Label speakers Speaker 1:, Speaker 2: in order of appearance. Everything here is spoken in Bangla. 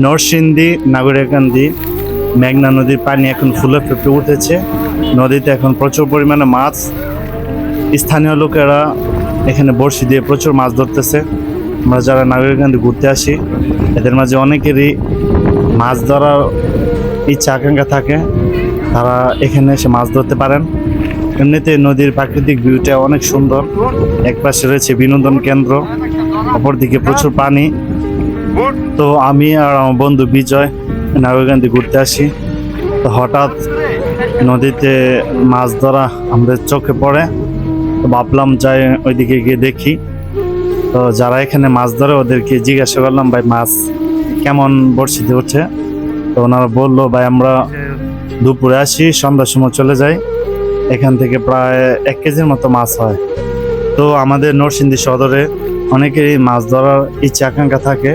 Speaker 1: নরসিংদী নাগরিকান্দি মেঘনা নদীর পানি এখন ফুলে ফেঁপে উঠেছে। নদীতে এখন প্রচুর পরিমাণে মাছ। স্থানীয় লোকেরা এখানে বড়শি দিয়ে প্রচুর মাছ ধরতেছে। আমরা যারা নাগরিকান্দি ঘুরতে আসি এদের মাঝে অনেকেরই মাছ ধরার ইচ্ছা আকাঙ্ক্ষা থাকে, তারা এখানে এসে মাছ ধরতে পারেন। এমনিতে নদীর প্রাকৃতিক ভিউটা অনেক সুন্দর। একপাশে রয়েছে বিনোদন কেন্দ্র, অপরদিকে প্রচুর পানি। তো আমি আর আমার বন্ধু বিজয় নাগরিকান্দি ঘুরতে আসি, তো হঠাৎ নদীতে মাছ ধরা আমাদের চোখে পড়ে। তো ভাবলাম যাই ওইদিকে গিয়ে দেখি। তো যারা এখানে মাছ ধরে ওদেরকে জিজ্ঞাসা করলাম, ভাই মাছ কেমন বড়শিতে উঠছে? তো ওনারা বললো, ভাই আমরা দুপুরে আসি, সন্ধ্যার সময় চলে যাই, এখান থেকে প্রায় 1 কেজির মতো মাছ হয়। তো আমাদের নরসিংদী সদরে অনেকেরই মাছ ধরার ইচ্ছা আকাঙ্ক্ষা থাকে।